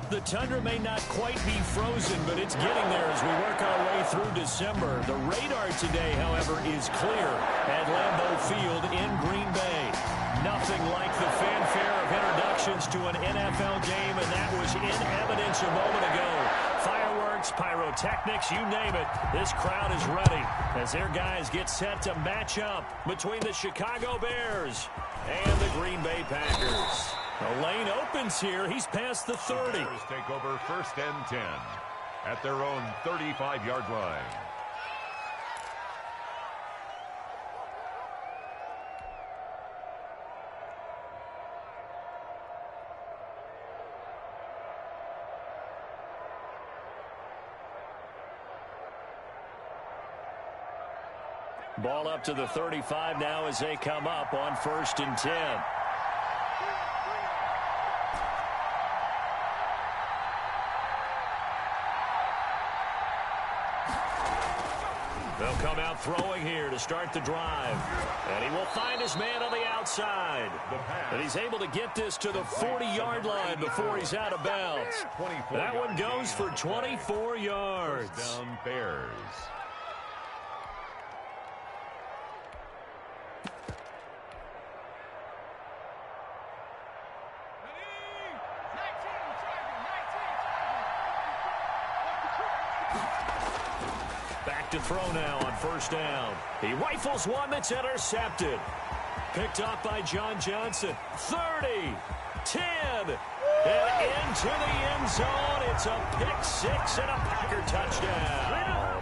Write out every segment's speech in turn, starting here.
The Tundra may not quite be frozen, but it's getting there as we work our way through December. The radar today, however, is clear at Lambeau Field in Green Bay. Nothing like the fanfare of introductions to an NFL game, and that was in evidence a moment ago. Fireworks, pyrotechnics, you name it. This crowd is ready as their guys get set to match up between the Chicago Bears and the Green Bay Packers. The lane opens here. He's past the 30. The Bears take over 1st and 10 at their own 35-yard line. Ball up to the 35 now as they come up on 1st and 10. They'll come out throwing here to start the drive. And he will find his man on the outside. And he's able to get this to the 40-yard line before he's out of bounds. That one goes for 24 yards. First down, Bears. To throw now on 1st down. He rifles one that's intercepted. Picked up by John Johnson. 30, 10, and into the end zone. It's a pick-6 and a Packer touchdown.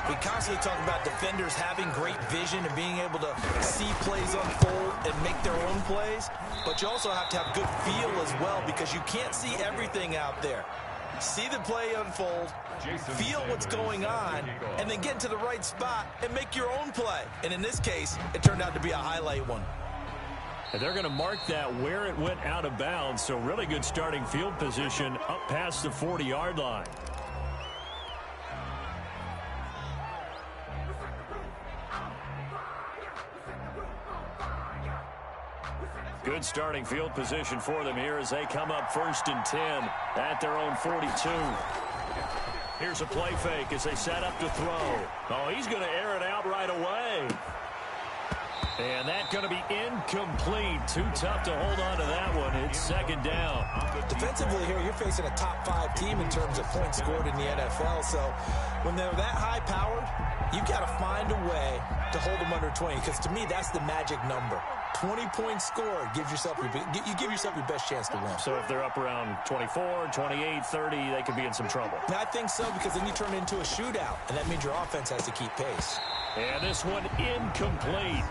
We constantly talk about defenders having great vision and being able to see plays unfold and make their own plays, but you also have to have good feel as well because you can't see everything out there. See the play unfold, feel what's going on, and then get into the right spot and make your own play. And in this case, it turned out to be a highlight one. And they're going to mark that where it went out of bounds, so really good starting field position up past the 40-yard line. Good starting field position for them here as they come up 1st and 10 at their own 42. Here's a play fake as they set up to throw. Oh, he's going to air it out right away. And that's going to be incomplete. Too tough to hold on to that one. It's 2nd down. Defensively here, you're facing a top 5 team in terms of points scored in the NFL. So when they're that high-powered, you've got to find a way to hold them under 20. Because to me, that's the magic number. 20 points scored gives yourself you give yourself your best chance to win. So if they're up around 24, 28, 30, they could be in some trouble. I think so, because then you turn it into a shootout, and that means your offense has to keep pace. And this one incomplete.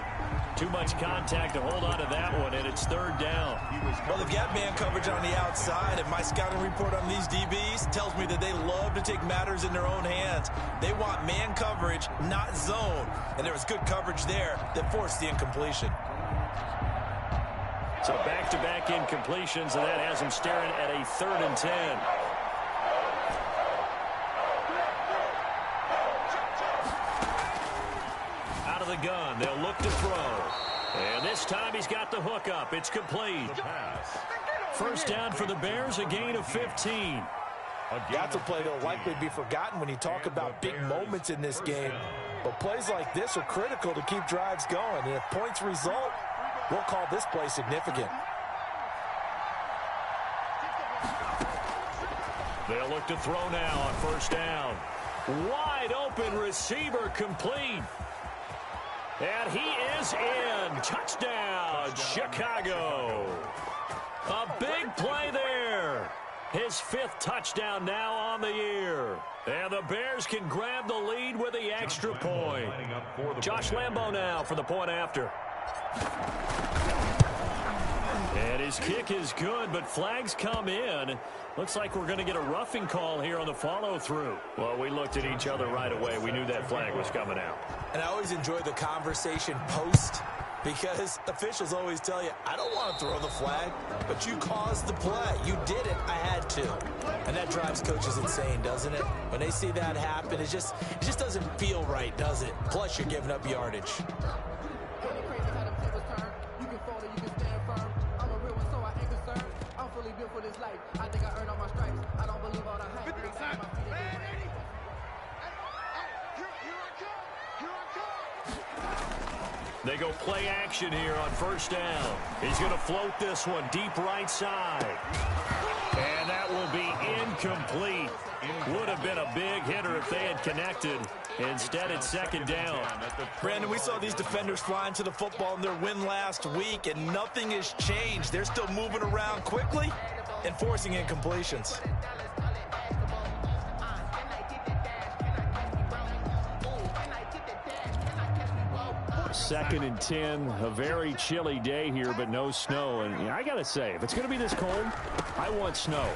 Too much contact to hold on to that one, and it's 3rd down. Well, they've got man coverage on the outside, and my scouting report on these DBs tells me that they love to take matters in their own hands. They want man coverage, not zone. And there was good coverage there that forced the incompletion. So back-to-back incompletions, and that has him staring at a 3rd and 10. Out of the gun, they'll look to throw. And this time he's got the hook up. It's complete. 1st down for the Bears, a gain of 15. That's a play that will likely be forgotten when you talk about big moments in this game. But plays like this are critical to keep drives going. And if points result, we'll call this play significant. They'll look to throw now on 1st down. Wide open receiver complete. And he is in. Touchdown, Chicago. A big play there. His 5th touchdown now on the year. And the Bears can grab the lead with the extra point. Josh Lambeau now for the point after. And his kick is good, but flags come in. Looks like we're going to get a roughing call here on the follow-through. Well, we looked at each other right away. We knew that flag was coming out. And I always enjoy the conversation post, because officials always tell you, I don't want to throw the flag, but you caused the play. You did it. I had to. And that drives coaches insane, doesn't it? When they see that happen, it just doesn't feel right, does it? Plus, you're giving up yardage. built for this life. I think I earned all my stripes. I don't believe all the hype. They go play action here on first down. He's going to float this one deep right side. And that will be incomplete. Would have been a big hitter if they had connected. Instead, it's second down. Brandon, we saw these defenders flying to the football in their win last week, and nothing has changed. They're still moving around quickly and forcing incompletions. Second and 10, a very chilly day here, but no snow. And I got to say, if it's going to be this cold, I want snow.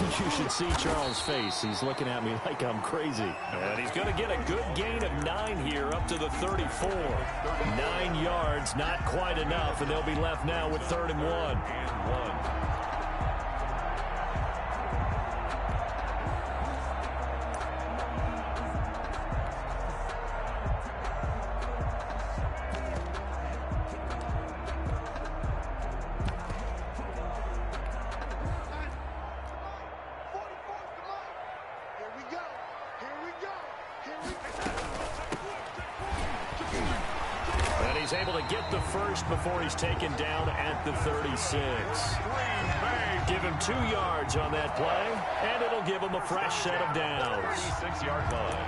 You should see Charles' face. He's looking at me like I'm crazy. And he's going to get a good gain of 9 here up to the 34. 9 yards, not quite enough, and they'll be left now with 3rd and 1. He's able to get the first before he's taken down at the 36. Give him 2 yards on that play, and it'll give him a fresh set of downs. 36-yard line.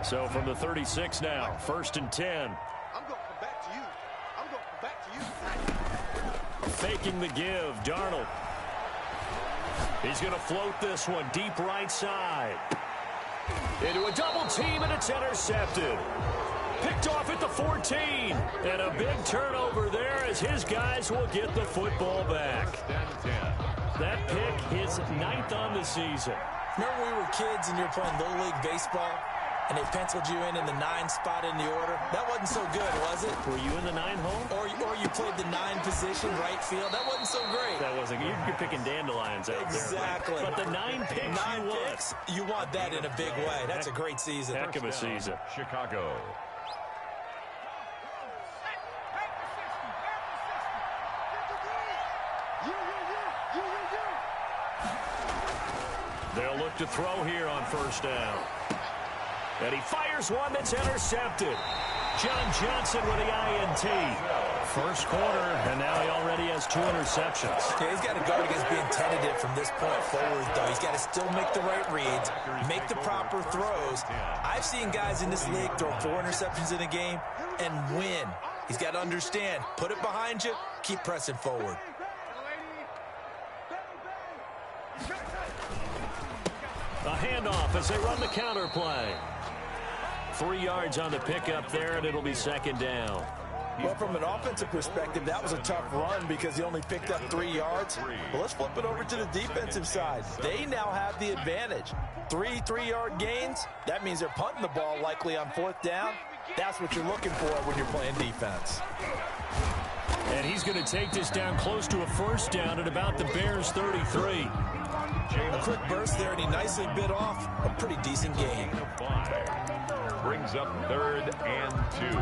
So from the 36 now, 1st and 10. I'm going to come back to you. I'm going to come back to you. Faking the give, Darnold. He's going to float this one deep right side. Into a double team, and it's intercepted. Picked off at the 14. And a big turnover there as his guys will get the football back. That pick is 9th on the season. Remember when we were kids and you were playing Little League Baseball? And they penciled you in the 9 spot in the order. That wasn't so good, was it? Were you in the 9 hole? Or you played the 9 position, right field. That wasn't so great. That wasn't. You're picking dandelions out exactly. there. But the 9 picks, 9 picks, you want that in a big way. That's a great season. Heck of a season. Chicago. They'll look to throw here on first down. And he fires one that's intercepted. John Johnson with the INT. First quarter, and now he already has 2 interceptions. Yeah, he's got to guard against being tentative from this point forward, though. He's got to still make the right reads, make the proper throws. I've seen guys in this league throw 4 interceptions in a game and win. He's got to understand, put it behind you, keep pressing forward. A handoff as they run the counter play. 3 yards on the pickup there, and it'll be second down. Well, from an offensive perspective, that was a tough run because he only picked up 3 yards. Well, let's flip it over to the defensive side. They now have the advantage. 3 3-yard gains, that means they're punting the ball likely on 4th down. That's what you're looking for when you're playing defense. And he's going to take this down close to a first down at about the Bears' 33. A quick burst there, and he nicely bit off a pretty decent gain. Brings up 3rd and 2.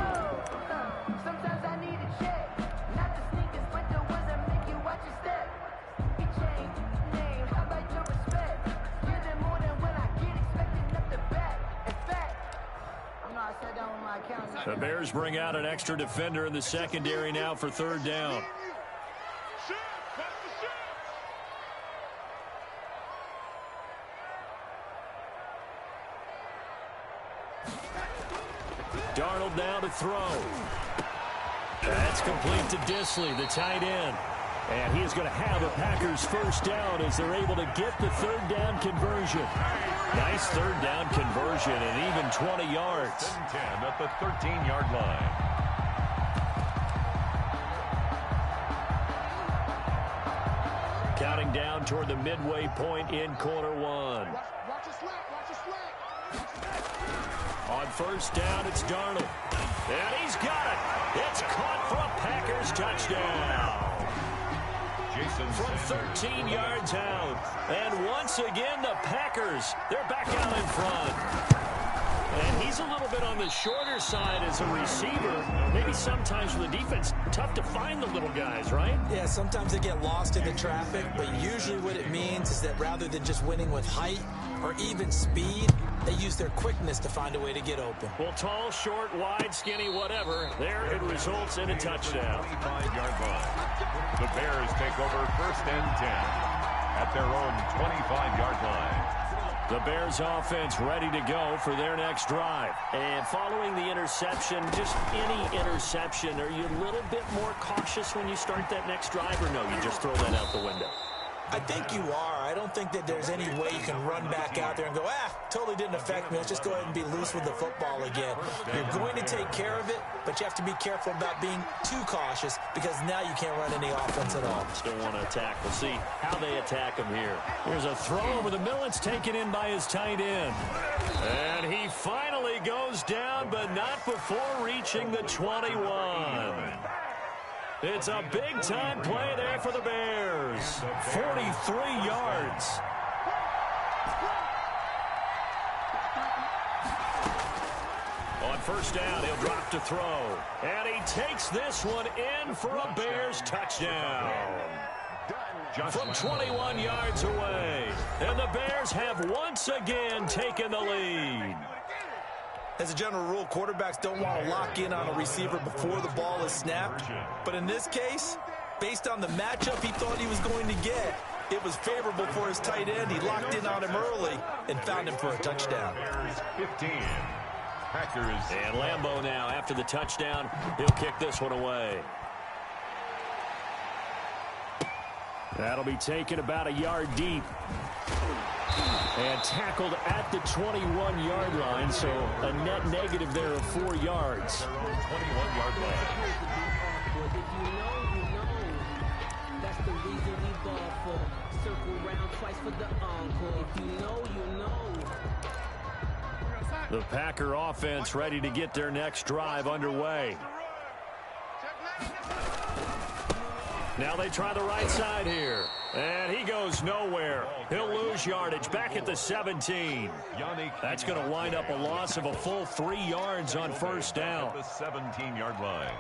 Sometimes I need a check, not the sneakers, but the ones that make you watch your step. He changed his name, how about your respect? Give them more than when I get expecting up the back. In fact, you know, I sat down with my accountant. The Bears bring out an extra defender in the secondary now for 3rd down. Darnold now to throw. That's complete to Disley, the tight end. And he is going to have a Packers first down as they're able to get the 3rd down conversion. Nice 3rd down conversion and even 20 yards. 10 at the 13-yard line. Counting down toward the midway point in quarter 1. Watch your slack, watch your slack. On first down, it's Darnold. And he's got it. It's caught for a Packers touchdown. from 13 yards out. And once again, the Packers, they're back out in front. And he's a little bit on the shorter side as a receiver. Maybe sometimes for the defense, tough to find the little guys, right? Yeah, sometimes they get lost in the traffic, but usually what it means is that rather than just winning with height or even speed, they use their quickness to find a way to get open. Well, tall, short, wide, skinny, whatever, there it results in a touchdown. 25-yard line. The Bears take over 1st and 10 at their own 25-yard line. The Bears offense ready to go for their next drive. And following the interception, just any interception, are you a little bit more cautious when you start that next drive, or no, you just throw that out the window? I think you are. I don't think that there's any way you can run back out there and go, totally didn't affect me. Let's just go ahead and be loose with the football again. You're going to take care of it, but you have to be careful about being too cautious because now you can't run any offense at all. Still want to attack. We'll see how they attack him here. Here's a throw over the middle. It's taken in by his tight end. And he finally goes down, but not before reaching the 21. It's a big-time play there for the Bears. 43 yards. On 1st down, he'll drop to throw. And he takes this one in for a Bears touchdown. From 21 yards away. And the Bears have once again taken the lead. As a general rule, quarterbacks don't want to lock in on a receiver before the ball is snapped. But in this case, based on the matchup he thought he was going to get, it was favorable for his tight end. He locked in on him early and found him for a touchdown. 15. Packers. And Lambeau now, after the touchdown, he'll kick this one away. That'll be taken about a yard deep. And tackled at the 21-yard line, so a net negative there of 4 yards. 21-yard line. If you know, that's the reason we ball for. Circle round twice for the encore. If you know, you know. The Packer offense ready to get their next drive underway. Now they try the right side here. And he goes nowhere. He'll lose yardage back at the 17. That's going to wind up a loss of a full 3 yards on 1st down. The 17-yard line.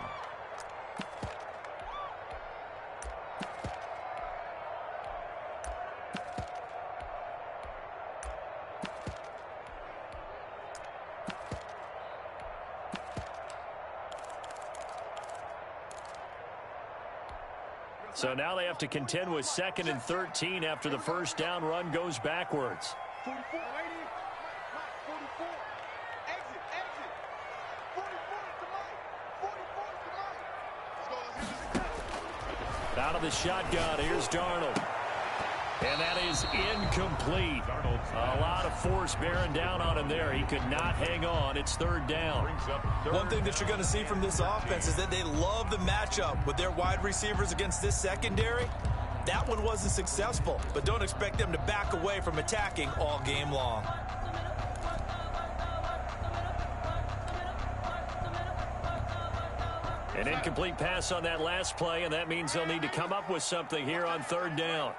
So now they have to contend with 2nd and 13 after the 1st down run goes backwards. 44, lady. 44. Exit. 44 to Mike. 44 to Mike. Let's go. Out of the shotgun, here's Darnold. And that is incomplete. A lot of force bearing down on him there. He could not hang on. It's 3rd down. One thing that you're going to see from this offense is that they love the matchup with their wide receivers against this secondary. That one wasn't successful, but don't expect them to back away from attacking all game long. An incomplete pass on that last play, and that means they'll need to come up with something here on 3rd down.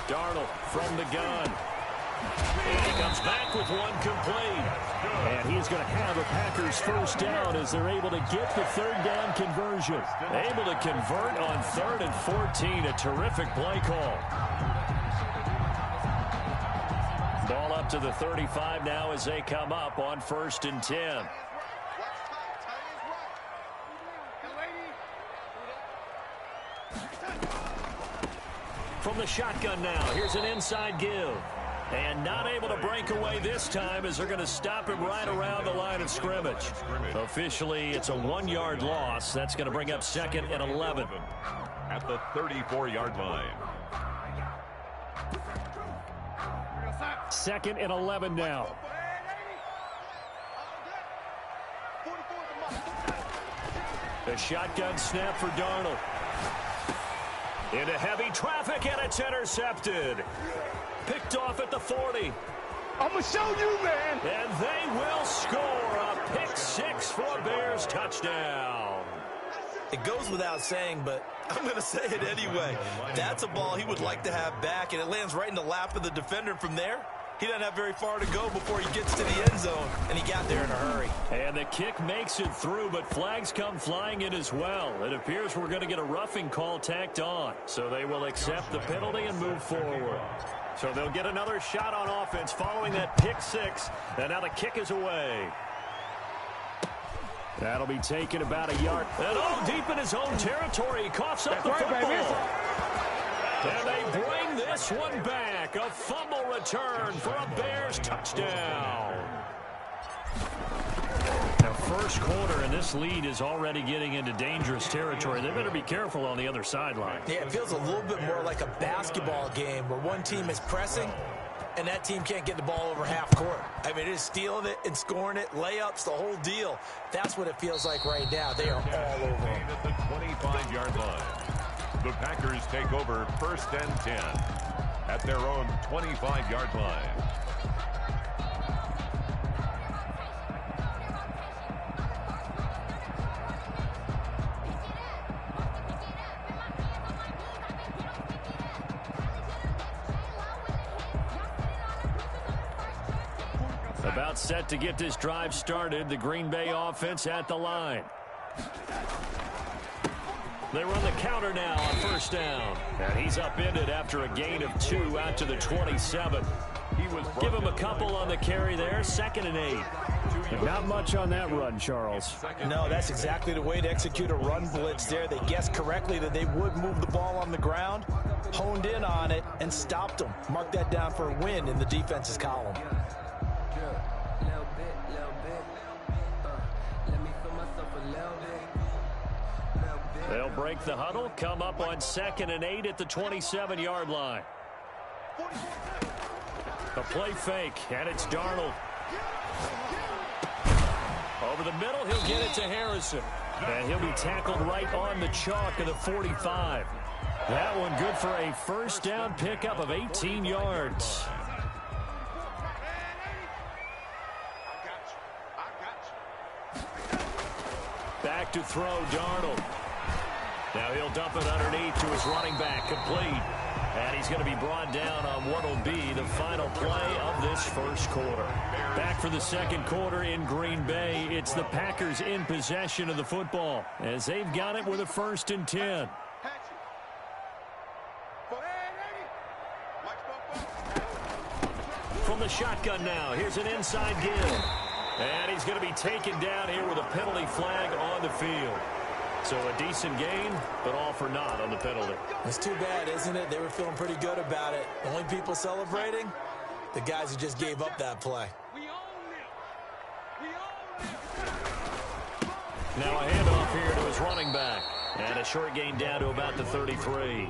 Darnold from the gun. And he comes back with one complete. And he's going to have a Packers 1st down as they're able to get the 3rd down conversion. Able to convert on 3rd and 14. A terrific play call. Ball up to the 35 now as they come up on 1st and 10. From the shotgun now, here's an inside give. And not able to break away this time as they're going to stop him right around the line of scrimmage. Officially, it's a 1-yard loss. That's going to bring up 2nd and 11. At the 34-yard line. 2nd and 11 now. The shotgun snap for Darnold. Into heavy traffic, and it's intercepted. Picked off at the 40. I'm going to show you, man. And they will score a pick 6 for a Bears touchdown. It goes without saying, but I'm going to say it anyway. That's a ball he would like to have back, and it lands right in the lap of the defender. From there, he doesn't have very far to go before he gets to the end zone, and he got there in a hurry. And the kick makes it through, but flags come flying in as well. It appears we're going to get a roughing call tacked on, so they will accept the penalty and move forward. So they'll get another shot on offense following that pick six, and now the kick is away. That'll be taken about a yard. And deep in his own territory, he coughs up the football. And they bring this one back. A fumble return for a Bears touchdown. Now, first quarter, and this lead is already getting into dangerous territory. They better be careful on the other sideline. Yeah, it feels a little bit more like a basketball game where one team is pressing and that team can't get the ball over half court. I mean, it is stealing it and scoring it, layups, the whole deal. That's what it feels like right now. They are all over them. At the 25-yard line. The Packers take over 1st and 10 at their own 25-yard line. About set to get this drive started. The Green Bay offense at the line. They run the counter now on 1st down. And he's upended after a gain of 2 out to the 27. Give him a couple on the carry there. 2nd and 8. Not much on that run, Charles. No, that's exactly the way to execute a run blitz there. They guessed correctly that they would move the ball on the ground, honed in on it, and stopped them. Mark that down for a win in the defense's column. They'll break the huddle, come up on 2nd and 8 at the 27-yard line. A play fake, and it's Darnold. Over the middle, he'll get it to Harrison. And he'll be tackled right on the chalk of the 45. That one good for a 1st down pickup of 18 yards. Back to throw, Darnold. Now he'll dump it underneath to his running back, complete. And he's going to be brought down on what will be the final play of this first quarter. Back for the second quarter in Green Bay. It's the Packers in possession of the football as they've got it with a 1st and 10. From the shotgun now, here's an inside give. And he's going to be taken down here with a penalty flag on the field. So a decent gain, but all for naught on the penalty. It's too bad, isn't it? They were feeling pretty good about it. The only people celebrating, the guys who just gave up that play. Now a handoff here to his running back. And a short gain down to about the 33.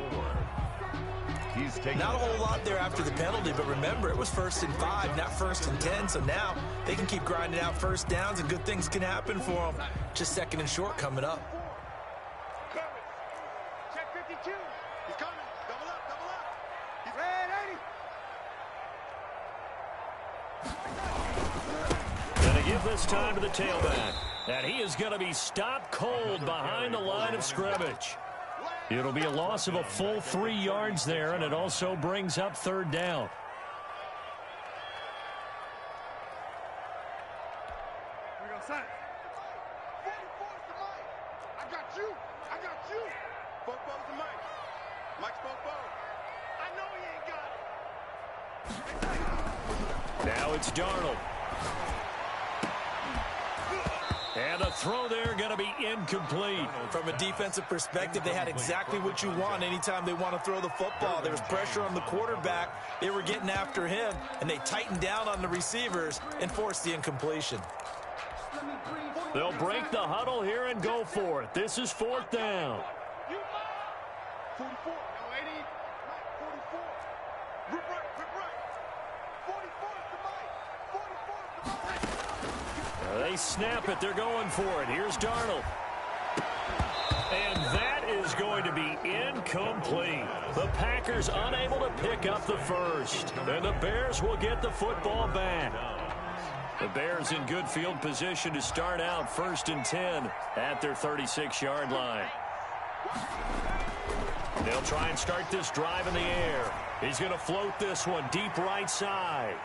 Not a whole lot there after the penalty, but remember, it was 1st and 5, not 1st and 10. So now they can keep grinding out 1st downs, and good things can happen for them. Just 2nd and short coming up. Check 52. He's coming. Double up, double up. He's ready. Going to give this time to the tailback. And he is going to be stopped cold behind the line of scrimmage. It'll be a loss of a full 3 yards there, and it also brings up 3rd down. We go, son. 44's the mic. I got you. I got you. Bobo's the mic. Mike's Bobo. I know he ain't got it. Now it's Darnold. And the throw there going to be incomplete. From a defensive perspective, they had exactly what you want anytime they want to throw the football. There was pressure on the quarterback. They were getting after him, and they tightened down on the receivers and forced the incompletion. They'll break the huddle here and go for it. This is 4th down. 44. No, 80. 44. Rip right. 44's the mic. 44's the mic. They snap it. They're going for it. Here's Darnold. And that is going to be incomplete. The Packers unable to pick up the first. And the Bears will get the football back. The Bears in good field position to start out 1st and 10 at their 36-yard line. They'll try and start this drive in the air. He's going to float this one deep right side.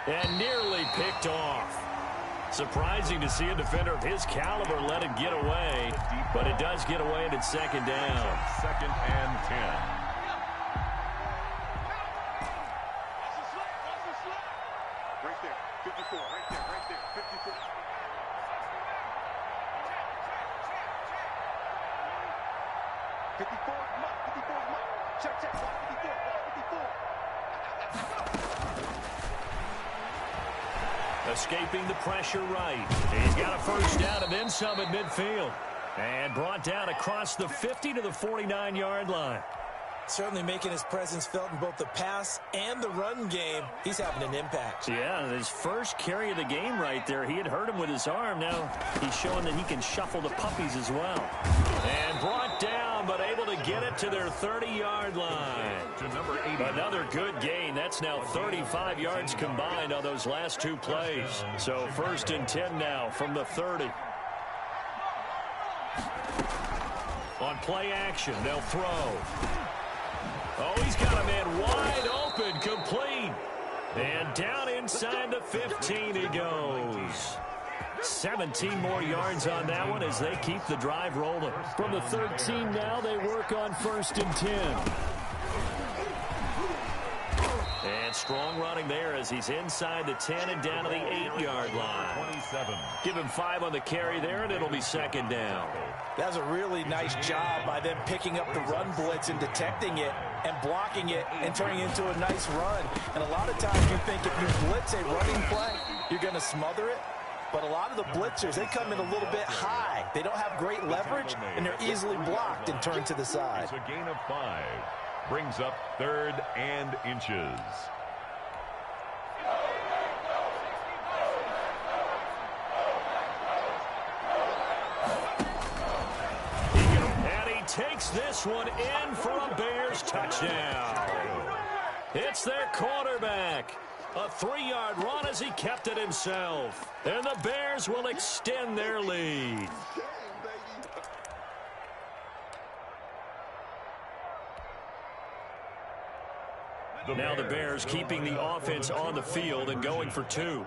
And nearly picked off. Surprising to see a defender of his caliber let it get away, but it does get away and it's second down. Second and 10. Right there, 54, right there, 54. Check, check, 54. Escaping the pressure right. He's got a first down and then some at midfield. And brought down across the 50 to the 49-yard line. Certainly making his presence felt in both the pass and the run game. He's having an impact. Yeah, his first carry of the game right there. He had hurt him with his arm. Now he's showing that he can shuffle the puppies as well. And brought down, but able to get it to their 30-yard line. To number 80. Another good gain. That's now 35 yards combined on those last two plays. So first and 10 now from the 30. On play action, they'll throw. Oh, he's got a man wide open, complete. And down inside the 15 he goes. 17 more yards on that one as they keep the drive rolling. From the 13 now, they work on first and 10. And strong running there as he's inside the 10 and down to the 8-yard line. 27. Give him 5 on the carry there, and it'll be second down. That was a really nice job by them picking up the run blitz and detecting it and blocking it and turning it into a nice run. And a lot of times you think if you blitz a running play, you're going to smother it. But a lot of the blitzers, they come in a little bit high. They don't have great leverage, and they're easily blocked and turned to the side. It's a gain of 5. Brings up 3rd and inches. Takes this one in for a Bears touchdown. It's their quarterback. A 3-yard run as he kept it himself. And the Bears will extend their lead. Now the Bears keeping the offense on the field and going for 2.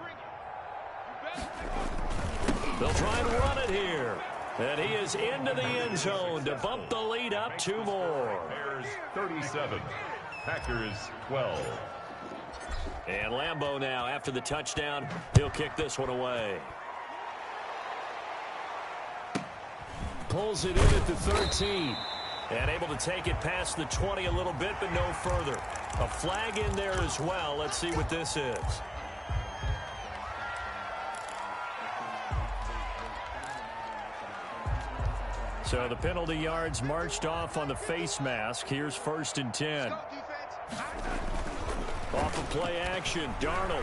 They'll try and run it here. And he is into the end zone to bump the lead up 2 more. Bears 37, Packers 12. And Lambeau now, after the touchdown, he'll kick this one away. Pulls it in at the 13. And able to take it past the 20 a little bit, but no further. A flag in there as well. Let's see what this is. So the penalty yards marched off on the face mask. Here's first and 10. Off of play action, Darnold.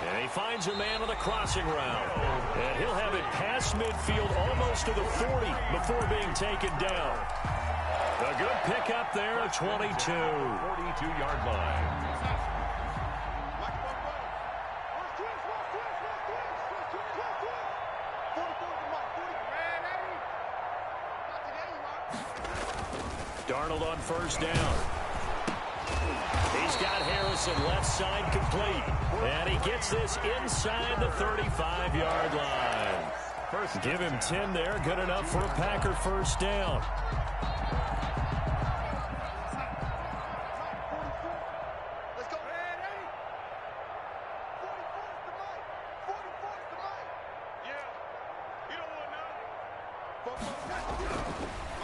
And he finds a man on the crossing route. And he'll have it past midfield almost to the 40 before being taken down. A good pickup there, a 22. 42-yard line. Darnold on first down. He's got Harrison left side complete. And he gets this inside the 35-yard line. Give him 10 there. Good enough for a Packer first down.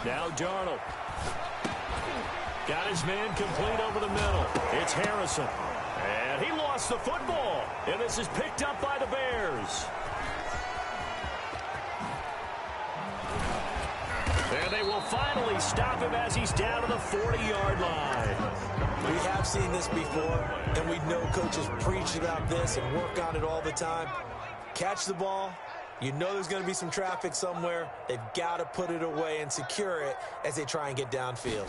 Now Darnold. Got his man complete over the middle. It's Harrison. And he lost the football. And this is picked up by the Bears. And they will finally stop him as he's down to the 40-yard line. We have seen this before, and we know coaches preach about this and work on it all the time. Catch the ball. You know there's going to be some traffic somewhere. They've got to put it away and secure it as they try and get downfield.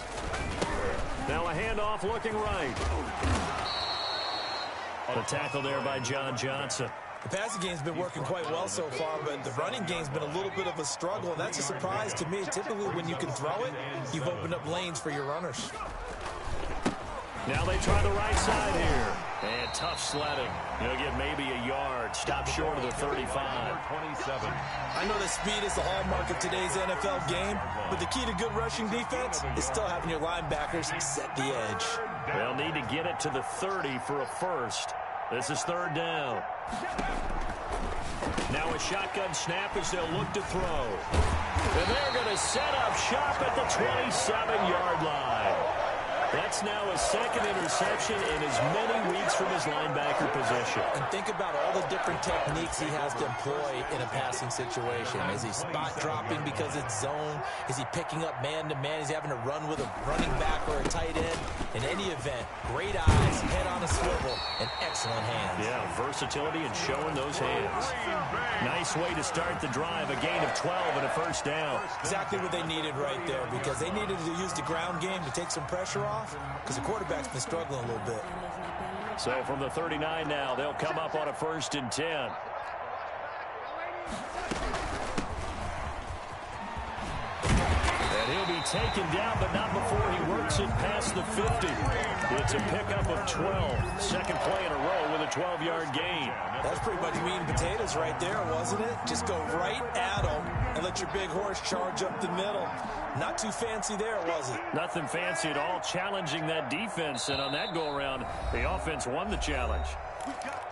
Now a handoff looking right. The tackle there by John Johnson. The passing game's been working quite well so far, but the running game's been a little bit of a struggle, and that's a surprise to me. Typically, when you can throw it, you've opened up lanes for your runners. Now they try the right side here. And tough sledding. He'll get maybe a yard. Stop short of the 35. 27. I know that speed is the hallmark of today's NFL game, but the key to good rushing defense is still having your linebackers set the edge. They'll need to get it to the 30 for a first. This is third down. Now a shotgun snap as they'll look to throw. And they're going to set up shop at the 27-yard line. That's now a second interception in as many weeks from his linebacker position. And think about all the different techniques he has to employ in a passing situation. Is he spot dropping because it's zone? Is he picking up man-to-man? Is he having to run with a running back or a tight end? In any event, great eyes, head on a swivel, and excellent hands. Yeah, versatility and showing those hands. Nice way to start the drive. A gain of 12 and a first down. Exactly what they needed right there, because they needed to use the ground game to take some pressure off, because the quarterback's been struggling a little bit. So from the 39 now, they'll come up on a 1st and 10. And he'll be taken down, but not before he works it past the 50. It's a pickup of 12. Second play in a row with a 12-yard gain. That's pretty much meat and potatoes right there, wasn't it? Just go right at them and let your big horse charge up the middle. Not too fancy there, was it? Nothing fancy at all, challenging that defense. And on that go-around, the offense won the challenge.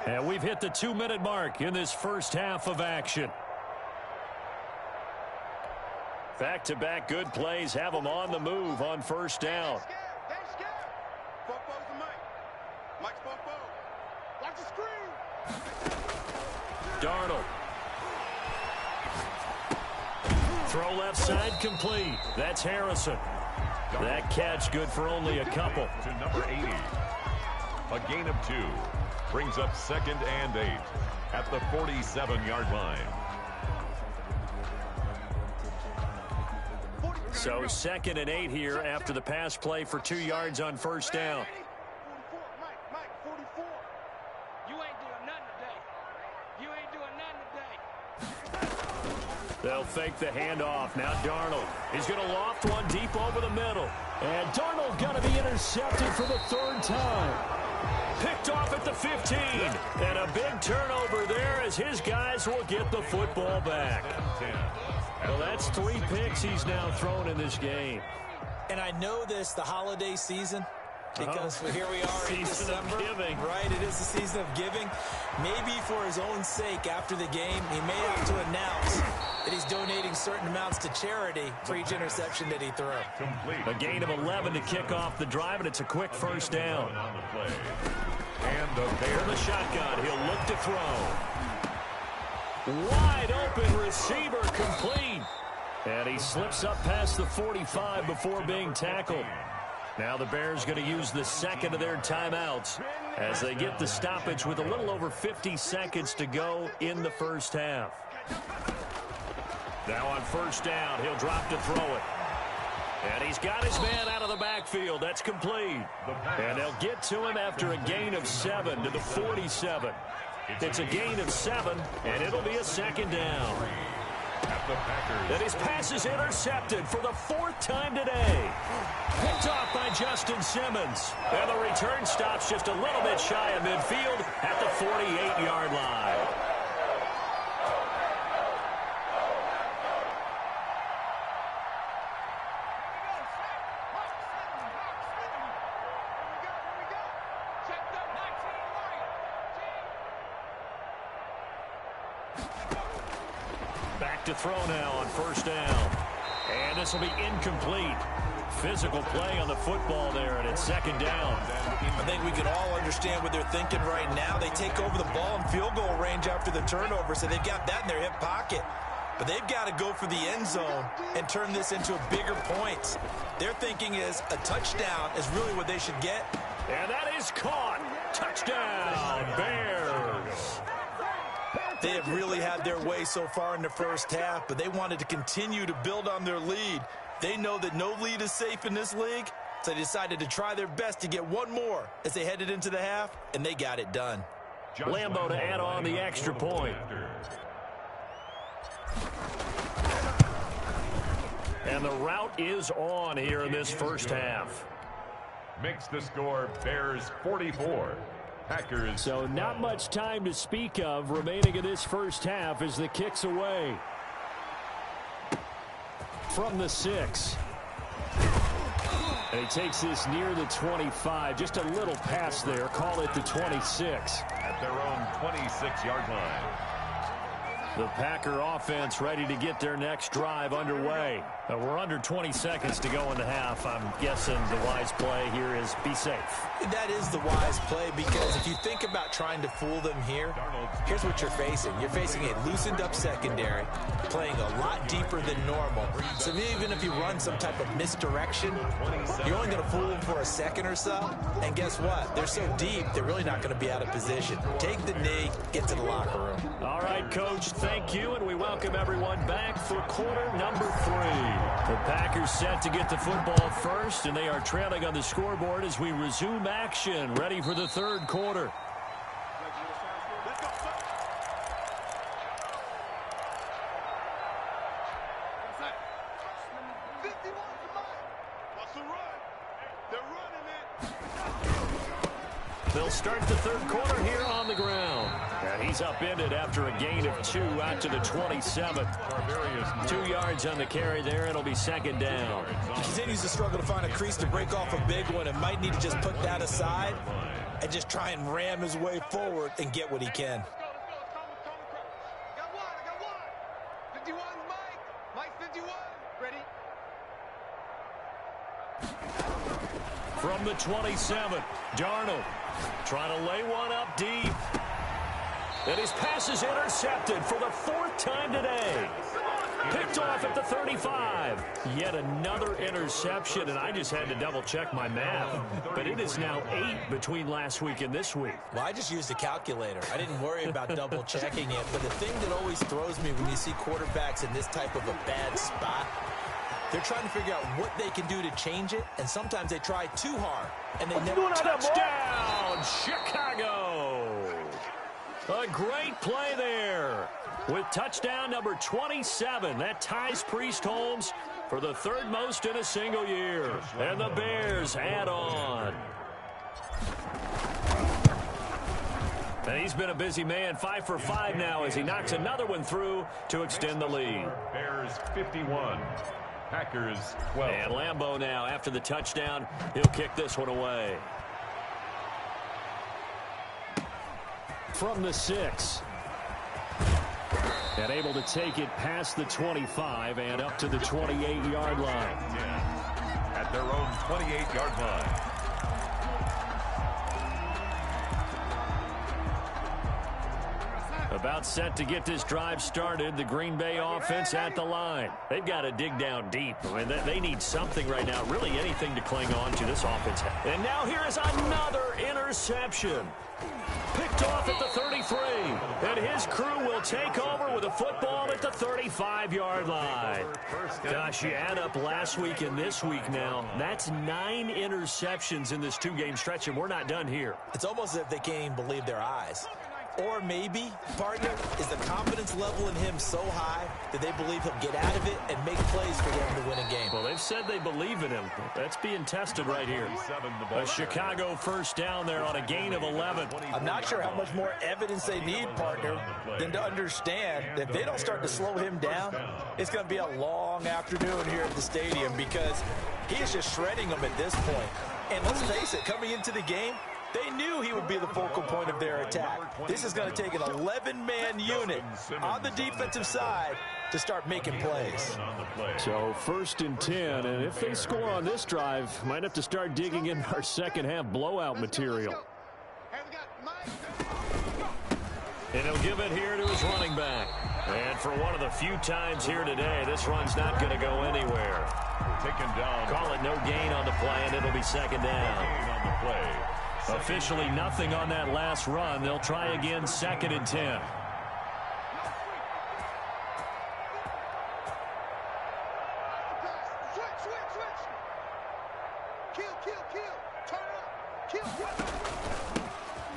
And we've hit the 2-minute mark in this first half of action. Back-to-back good plays have them on the move on first down. Darnold. Throw left side complete. That's Harrison. That catch good for only a couple. To number 80. A gain of 2. Brings up 2nd and 8 at the 47-yard line. So 2nd and 8 here after the pass play for 2 yards on first down. Mike, 44. You ain't doing nothing today. You ain't doing nothing today. They'll fake the handoff. Now Darnold. He's going to loft one deep over the middle. And Darnold going to be intercepted for the 3rd time. Picked off at the 15. And a big turnover there as his guys will get the football back. Well, that's 3 picks he's now thrown in this game. And I know this, the holiday season, because here we are in December. Season of giving. Right, it is the season of giving. Maybe for his own sake after the game, he may have to announce that he's donating certain amounts to charity for each interception that he threw. A gain of 11 to kick off the drive, and it's a quick first down. And From the shotgun, he'll look to throw. Wide open receiver complete. And he slips up past the 45 before being tackled. Now the Bears going to use the second of their timeouts as they get the stoppage with a little over 50 seconds to go in the first half. Now on first down, he'll drop to throw it. And he's got his man out of the backfield. That's complete. And they'll get to him after a gain of 7 to the 47. It's a gain of 7, and it'll be a 2nd down. And his pass is intercepted for the 4th time today. Picked off by Justin Simmons. And the return stops just a little bit shy of midfield at the 48-yard line. To throw now on first down. And this will be incomplete. Physical play on the football there, and it's 2nd down. I think we can all understand what they're thinking right now. They take over the ball in field goal range after the turnover, so they've got that in their hip pocket. But they've got to go for the end zone and turn this into a bigger point. Their thinking is a touchdown is really what they should get. And that is caught. Touchdown, Bears. They have really had their way so far in the first half, but they wanted to continue to build on their lead. They know that no lead is safe in this league, so they decided to try their best to get one more as they headed into the half, and they got it done. Lambo to add on the extra point. And the route is on here in this first half. Makes the score Bears 44. Packers. So not much time to speak of remaining in this first half as the kick's away. From the 6. And he takes this near the 25. Just a little pass there. Call it the 26. At their own 26-yard line. The Packer offense ready to get their next drive underway. We're under 20 seconds to go in the half. I'm guessing the wise play here is be safe. That is the wise play, because if you think about trying to fool them here, here's what you're facing. You're facing a loosened up secondary, playing a lot deeper than normal. So even if you run some type of misdirection, you're only going to fool them for a second or so. And guess what? They're so deep, they're really not going to be out of position. Take the knee, get to the locker room. All right, Coach, thank you, and we welcome everyone back for quarter number 3. The Packers set to get the football first, and they are trailing on the scoreboard as we resume action, ready for the third quarter. They'll start the third quarter here on the ground. And he's upended after a gain of 2 out to the 27. 2 yards on the carry there. It'll be second down. He continues to struggle to find a crease to break off a big one and might need to just put that aside and just try and ram his way forward and get what he can. Got one. 51, Mike. Mike 51. Ready? From the 27, Darnold trying to lay one up deep. And his pass is intercepted for the 4th time today. Picked off at the 35. Yet another interception, and I just had to double-check my math. But it is now 8 between last week and this week. Well, I just used a calculator. I didn't worry about double-checking it. But the thing that always throws me when you see quarterbacks in this type of a bad spot, they're trying to figure out what they can do to change it, and sometimes they try too hard, and they never... Touchdown, Chicago! A great play there with touchdown number 27. That ties Priest Holmes for the 3rd most in a single year. And the Bears add on. And he's been a busy man, 5 for 5 now as he knocks another one through to extend the lead. Bears 51. Packers 12. And Lambo now, after the touchdown, he'll kick this one away. From the 6. And able to take it past the 25 and up to the 28-yard line. At their own 28-yard line. About set to get this drive started. The Green Bay offense at the line. They've got to dig down deep. I mean, they need something right now, really anything to cling on to this offense. And now here is another interception. Picked off at the 33. And his crew will take over with a football at the 35-yard line. Gosh, you add up last week and this week now. That's 9 interceptions in this 2-game stretch, and we're not done here. It's almost as if they can't even believe their eyes. Or maybe, partner, is the confidence level in him so high that they believe he'll get out of it and make plays for them to win a game. Well, they've said they believe in him. That's being tested right here. A Chicago first down there on a gain of 11. I'm not sure how much more evidence they need, partner, than to understand that if they don't start to slow him down, it's going to be a long afternoon here at the stadium because he is just shredding them at this point. And let's face it, coming into the game, they knew he would be the focal point of their attack. This is going to take an 11-man unit on the defensive side to start making plays. So 1st and 10, and if they score on this drive, might have to start digging in our second half blowout material. And he'll give it here to his running back. And for one of the few times here today, this run's not going to go anywhere. Taken down. Call it no gain on the play, and it'll be second down. No gain on the play. Officially nothing on that last run. They'll try again 2nd and 10.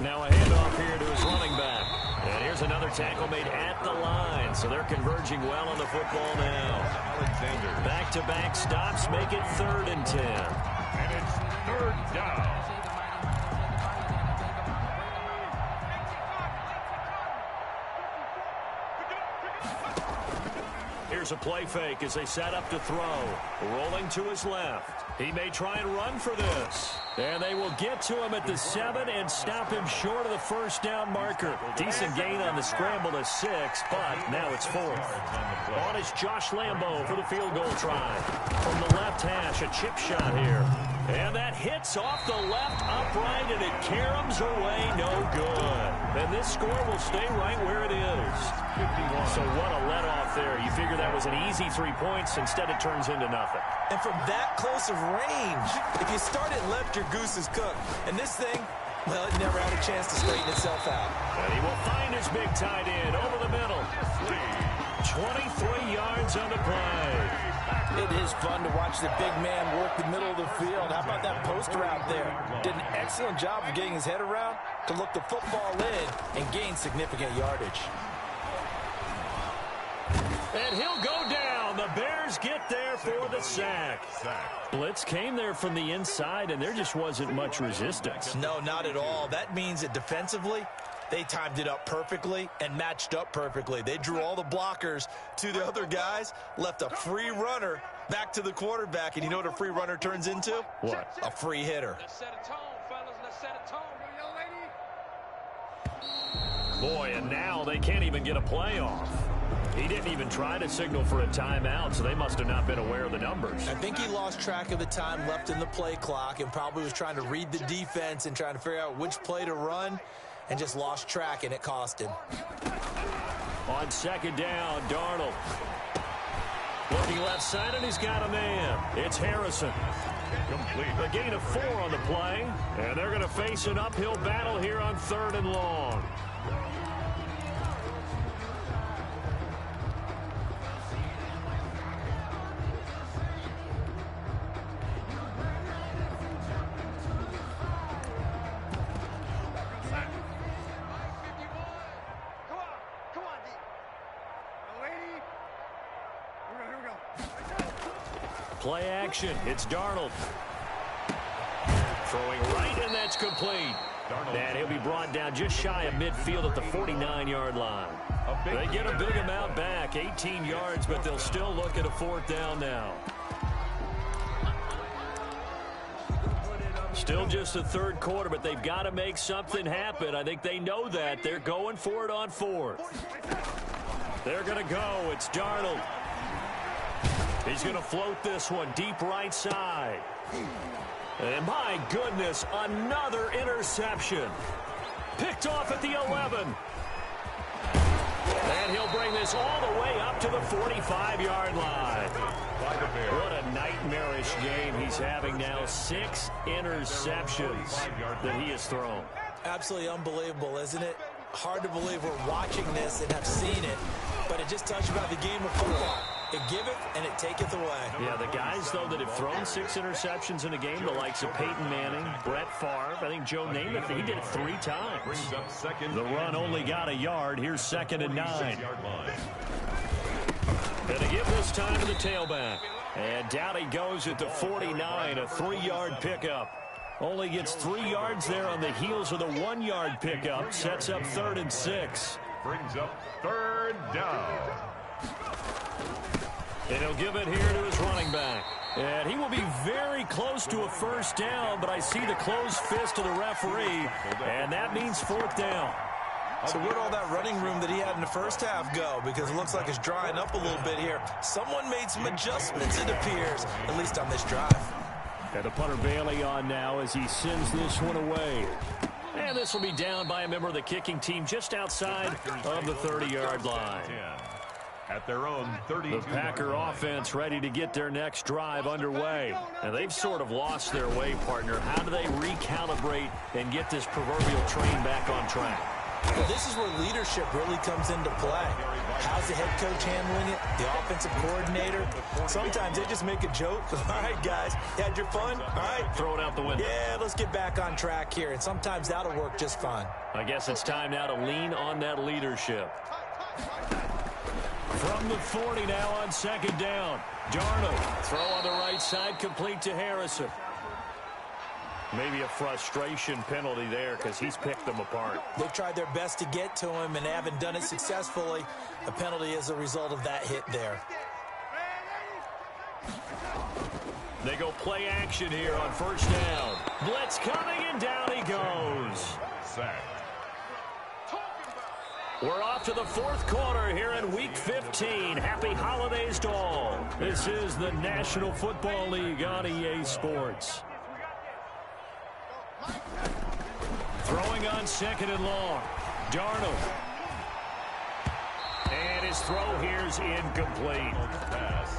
Now a handoff here to his running back. And here's another tackle made at the line. So they're converging well on the football now. Alexander. Back-to-back stops make it 3rd and 10. And it's 3rd down. Here's a play fake as they set up to throw. Rolling to his left. He may try and run for this. And they will get to him at the 7 and stop him short of the 1st down marker. Decent gain on the scramble to 6, but now it's 4th. On is Josh Lambo for the field goal try. From the left hash, a chip shot here. And that hits off the left upright, and it caroms away no good. And this score will stay right where it is. 51. So what a let-off there. You figure that was an easy 3 points. Instead, it turns into nothing. And from that close of range, if you start it left, your goose is cooked. And this thing, well, it never had a chance to straighten itself out. And he will find his big tight end over the middle. 23 yards on the play. It is fun to watch the big man work the middle of the field. How about that post route there? Did an excellent job of getting his head around to look the football in and gain significant yardage. And he'll go down. The Bears get there for the sack. Blitz came there from the inside, and there just wasn't much resistance. No, not at all. That means that defensively, they timed it up perfectly and matched up perfectly. They drew all the blockers to the other guys, left a free runner back to the quarterback, and you know what a free runner turns into? What? A free hitter. Let's set a tone, fellas. Let's set a tone. Young lady. Boy, and now they can't even get a play off. He didn't even try to signal for a timeout, so they must have not been aware of the numbers. I think he lost track of the time left in the play clock and probably was trying to read the defense and trying to figure out which play to run and just lost track, and it cost him. On 2nd down, Darnold. Looking left side, and he's got a man. It's Harrison. Complete. A gain of 4 on the play, and they're going to face an uphill battle here on 3rd and long. Play action. It's Darnold. Throwing right, and that's complete. And he'll be brought down just shy of midfield at the 49-yard line. They get a big amount back, 18 yards, but they'll still look at a 4th down now. Still just the 3rd quarter, but they've got to make something happen. I think they know that. They're going for it on 4th. They're going to go. It's Darnold. He's going to float this one deep right side. And my goodness, another interception. Picked off at the 11. And he'll bring this all the way up to the 45-yard line. What a nightmarish game he's having now. 6 interceptions that he has thrown. Absolutely unbelievable, isn't it? Hard to believe we're watching this and have seen it, but it just tells you about the game of football. It giveth and it taketh away. Yeah, the guys, though, that have thrown 6 interceptions in a game, the likes of Peyton Manning, Brett Favre, I think Joe Namath, he did it 3 times. The run only got a yard. Here's 2nd and 9. And to give this time to the tailback. And down he goes at the 49, a 3-yard pickup. Only gets 3 yards there on the heels of the 1-yard pickup. Sets up 3rd and 6. Brings up 3rd down. And he'll give it here to his running back. And he will be very close to a 1st down, but I see the closed fist of the referee, and that means 4th down. So where'd all that running room that he had in the first half go? Because it looks like it's drying up a little bit here. Someone made some adjustments, it appears, at least on this drive. And the punter Bailey on now as he sends this one away. And this will be down by a member of the kicking team just outside of the 30-yard line. At their own 32. The Packer offense ready to get their next drive underway. And they've sort of lost their way, partner. How do they recalibrate and get this proverbial train back on track? Well, this is where leadership really comes into play. How's the head coach handling it? The offensive coordinator? Sometimes they just make a joke. All right, guys, you had your fun? All right. Throw it out the window. Yeah, let's get back on track here, and sometimes that'll work just fine. I guess it's time now to lean on that leadership. From the 40 now on second down. Darnold, throw on the right side, complete to Harrison. Maybe a frustration penalty there because he's picked them apart. They tried their best to get to him, and they haven't done it successfully. A penalty is a result of that hit there. They go play action here on first down. Blitz coming, and down he goes. Sacked. We're off to the fourth quarter here in Week 15. Happy holidays to all. This is the National Football League on EA Sports. Throwing on second and long. Darnold. And his throw here is incomplete.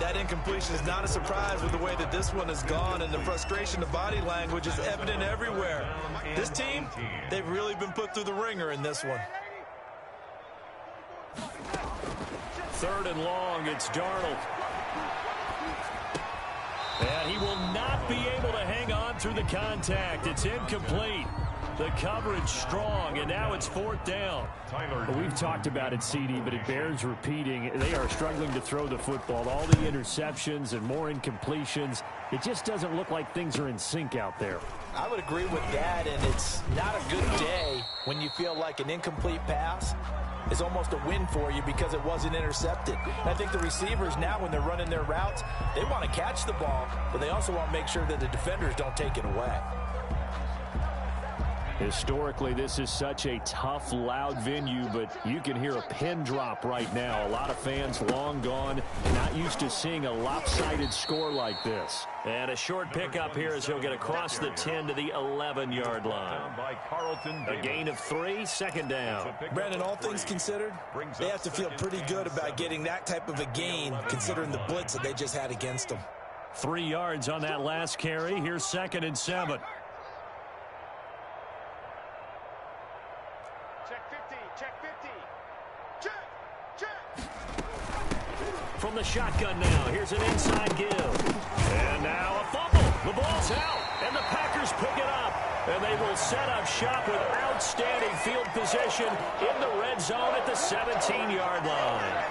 That incompletion is not a surprise with the way that this one has gone, and the frustration, the body language is evident everywhere. This team, they've really been put through the ringer in this one. Third and long, it's Darnold. And he will not be able to hang on through the contact. It's incomplete. The coverage strong, and now it's fourth down. Tyler. We've talked about it, CD, but it bears repeating. They are struggling to throw the football. All the interceptions and more incompletions. It just doesn't look like things are in sync out there. I would agree with that, and it's not a good day when you feel like an incomplete pass is almost a win for you because it wasn't intercepted. And I think the receivers now, when they're running their routes, they want to catch the ball, but they also want to make sure that the defenders don't take it away. Historically, this is such a tough, loud venue, but you can hear a pin drop right now. A lot of fans long gone, not used to seeing a lopsided score like this. And a short pickup here as he'll get across the 10 to the 11-yard line. A gain of 3, second down. Brandon, all things considered, they have to feel pretty good about getting that type of a gain, considering the blitz that they just had against them. 3 yards on that last carry. Here's second and 7. From the shotgun now, here's an inside give. And now a fumble. The ball's out, and the Packers pick it up. And they will set up shop with outstanding field position in the red zone at the 17-yard line.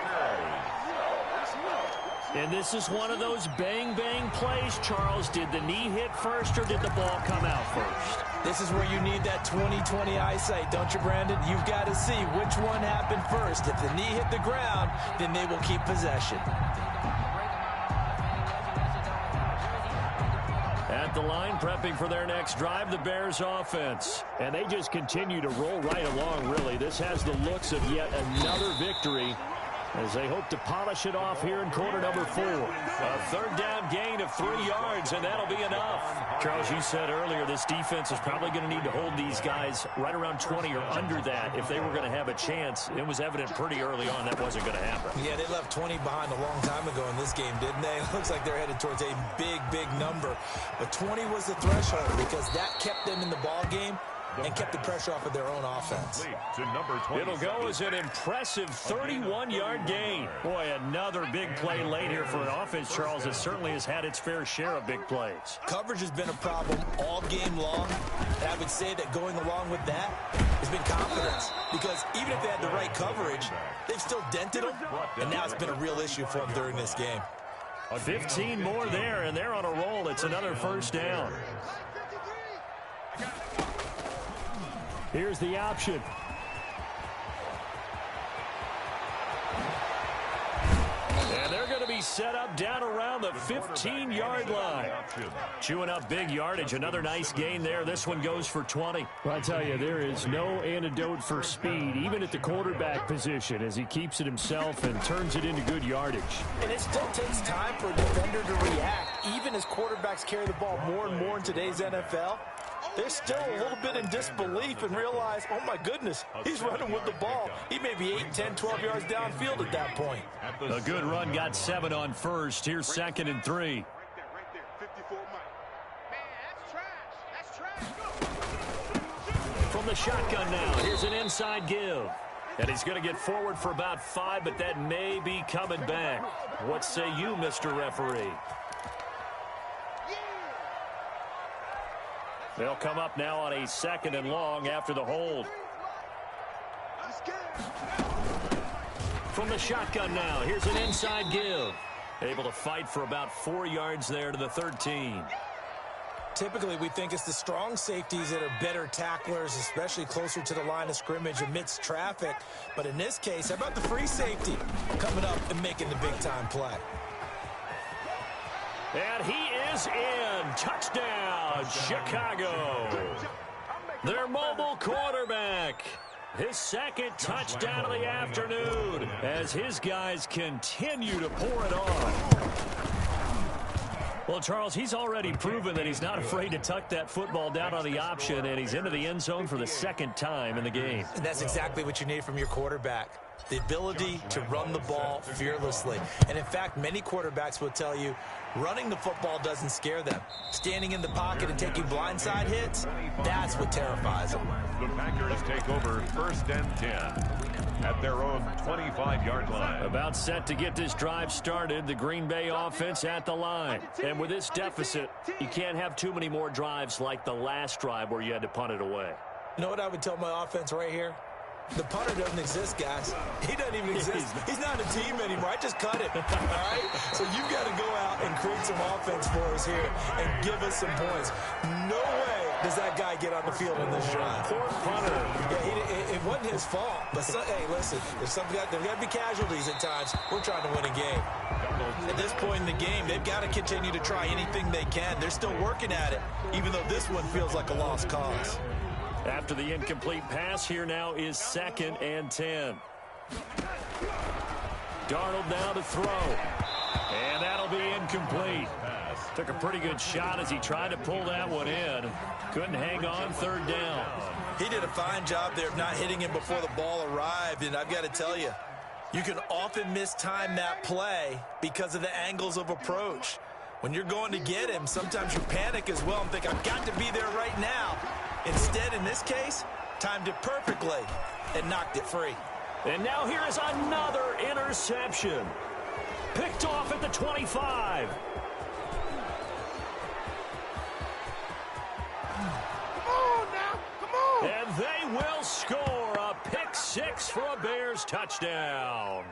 And this is one of those bang-bang plays, Charles. Did the knee hit first, or did the ball come out first? This is where you need that 20/20 eyesight, don't you, Brandon? You've got to see which one happened first. If the knee hit the ground, then they will keep possession. At the line, prepping for their next drive, the Bears offense. And they just continue to roll right along, really. This has the looks of yet another victory as they hope to polish it off here in quarter number 4. A third down gain of 3 yards, and that'll be enough. Charles, you said earlier this defense is probably going to need to hold these guys right around 20 or under that if they were going to have a chance. It was evident pretty early on that wasn't going to happen. Yeah, they left 20 behind a long time ago in this game, didn't they? It looks like they're headed towards a big, big number. But 20 was the threshold because that kept them in the ball game and kept the pressure off of their own offense. It'll go as an impressive 31-yard gain. Boy, another big play late here for an offense, Charles, that certainly has had its fair share of big plays. Coverage has been a problem all game long, and I would say that going along with that has been confidence, because even if they had the right coverage, they've still dented them, and now it's been a real issue for them during this game. 15 more there, and they're on a roll. It's another first down. Here's the option. And they're going to be set up down around the 15-yard line. Chewing up big yardage. Another nice gain there. This one goes for 20. Well, I tell you, there is no antidote for speed, even at the quarterback position, as he keeps it himself and turns it into good yardage. And it still takes time for a defender to react. Even as quarterbacks carry the ball more and more in today's NFL, they're still a little bit in disbelief and realize, oh my goodness, he's running with the ball. He may be 8, 10, 12 yards downfield at that point. A good run, got 7 on first. Here's second and 3. Right there, 54 Mike. Man, that's trash. That's trash. From the shotgun now. Here's an inside give. And he's going to get forward for about 5, but that may be coming back. What say you, Mr. Referee? They'll come up now on a 2nd and long after the hold. From the shotgun now, here's an inside give. Able to fight for about 4 yards there to the 13. Typically, we think it's the strong safeties that are better tacklers, especially closer to the line of scrimmage amidst traffic. But in this case, how about the free safety coming up and making the big-time play? And he is in. Touchdown, Chicago. Their mobile quarterback. His 2nd touchdown of the afternoon as his guys continue to pour it on. Well, Charles, he's already proven that he's not afraid to tuck that football down on the option, and he's into the end zone for the 2nd time in the game. And that's exactly what you need from your quarterback. The ability to run the ball fearlessly. And in fact, many quarterbacks will tell you running the football doesn't scare them. Standing in the pocket and taking blindside hits, that's what terrifies them. The Packers take over 1st and 10 at their own 25-yard line. About set to get this drive started, the Green Bay offense at the line. And with this deficit, you can't have too many more drives like the last drive where you had to punt it away. You know what I would tell my offense right here? The punter doesn't exist, guys. He doesn't even exist. He's not a team anymore. I just cut it. All right? So you've got to go out and create some offense for us here and give us some points. No way does that guy get on the field in this drive. Poor punter. Yeah, it wasn't his fault. But, hey, listen, there's got to be casualties at times. We're trying to win a game. At this point in the game, they've got to continue to try anything they can. They're still working at it, even though this one feels like a lost cause. After the incomplete pass, here now is 2nd and 10. Darnold now to throw. And that'll be incomplete. Took a pretty good shot as he tried to pull that one in. Couldn't hang on 3rd down. He did a fine job there of not hitting him before the ball arrived. And I've got to tell you, you can often mistime that play because of the angles of approach. When you're going to get him, sometimes you panic as well and think, I've got to be there right now. Instead, in this case, timed it perfectly and knocked it free. And now here is another interception. Picked off at the 25. Come on now, come on. And they will score a pick 6 for a Bears touchdown.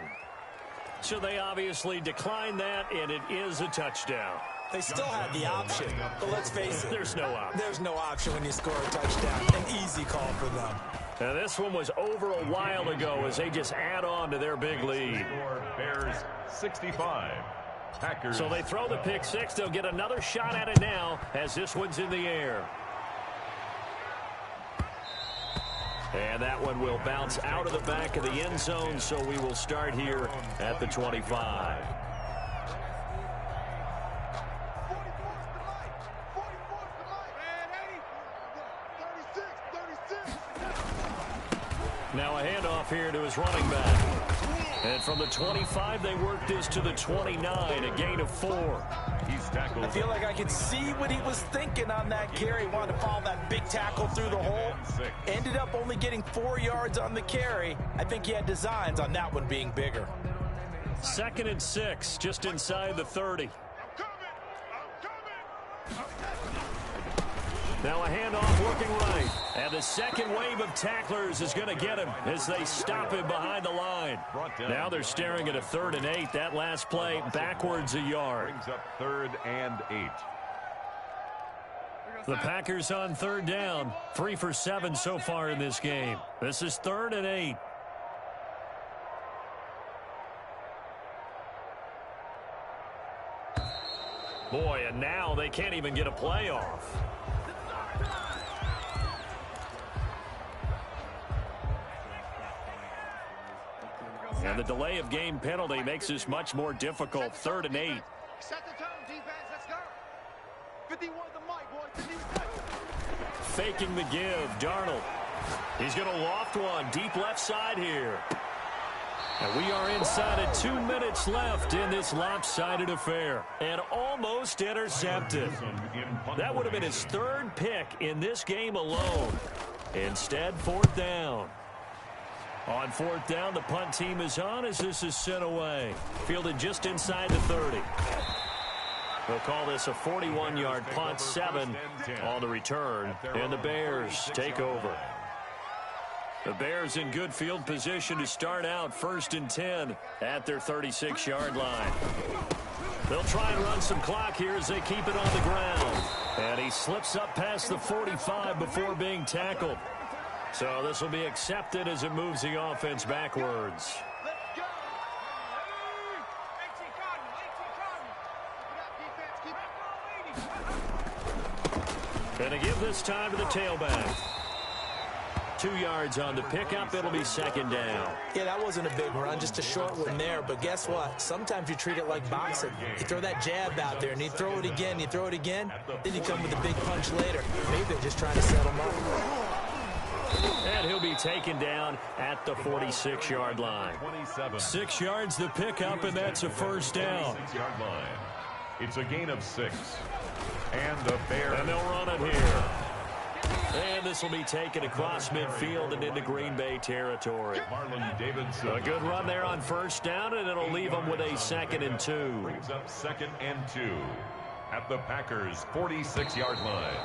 So they obviously declined that, and it is a touchdown. They still had the option, but let's face it. There's no option. There's no option when you score a touchdown. An easy call for them. Now this one was over a while ago as they just add on to their big lead. Bears 65. Packers. So they throw the pick 6. They'll get another shot at it now as this one's in the air. And that one will bounce out of the back of the end zone, so we will start here at the 25. Now a handoff here to his running back. And from the 25, they work this to the 29, a gain of 4. He's tackled. I feel like I could see what he was thinking on that carry. He wanted to follow that big tackle through the hole. Ended up only getting 4 yards on the carry. I think he had designs on that one being bigger. 2nd and 6, just inside the 30. Now a handoff working right. And the second wave of tacklers is going to get him as they stop him behind the line. Now they're staring at a 3rd and 8. That last play backwards a yard. Brings up 3rd and 8. The Packers on 3rd down. 3 for 7 so far in this game. This is 3rd and 8. Boy, and now they can't even get a play off. And the delay of game penalty makes this much more difficult. 3rd and 8. Set the tone, defense. Let's go. 51 the mic, boys. 51. Faking the give. Darnold. He's going to loft one deep left side here. And we are inside of 2 minutes left in this lopsided affair. And almost intercepted. That would have been his 3rd pick in this game alone. Instead, 4th down. On 4th down, the punt team is on as this is sent away. Fielded just inside the 30. They'll call this a 41-yard punt, 7 on the return, and the Bears take over. The Bears in good field position to start out 1st and 10 at their 36-yard line. They'll try and run some clock here as they keep it on the ground. And he slips up past the 45 before being tackled. So this will be accepted as it moves the offense backwards. And to give this time to the tailback. 2 yards on the pickup. It'll be 2nd down. Yeah, that wasn't a big run, just a short one there. But guess what? Sometimes you treat it like boxing. You throw that jab out there, and you throw it again, then you come with a big punch later. Maybe they're just trying to set him up. And he'll be taken down at the 46-yard line. 6 yards the pickup, and that's a 1st down. It's a gain of 6. And the Bears. And they'll run it here. And this will be taken across midfield and into Green Bay territory. A good run there on 1st down, and it'll leave them with a 2nd and 2. Brings up 2nd and 2 at the Packers' 46-yard line.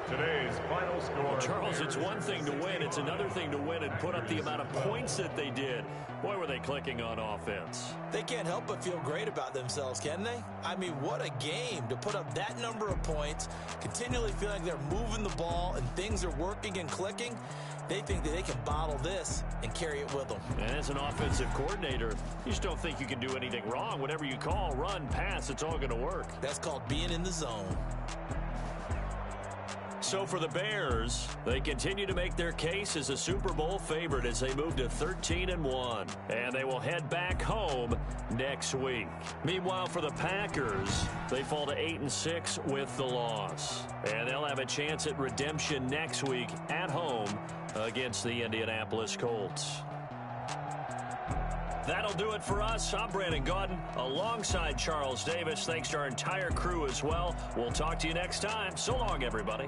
Today's final score. Well, Charles, it's one thing to win. It's another thing to win and put up the amount of points that they did. Boy, were they clicking on offense. They can't help but feel great about themselves, can they? I mean, what a game to put up that number of points, continually feel like they're moving the ball and things are working and clicking. They think that they can bottle this and carry it with them. And as an offensive coordinator, you just don't think you can do anything wrong. Whatever you call, run, pass, it's all going to work. That's called being in the zone. So for the Bears, they continue to make their case as a Super Bowl favorite as they move to 13-1. And they will head back home next week. Meanwhile, for the Packers, they fall to 8-6 with the loss. And they'll have a chance at redemption next week at home against the Indianapolis Colts. That'll do it for us. I'm Brandon Gaudin alongside Charles Davis. Thanks to our entire crew as well. We'll talk to you next time. So long, everybody.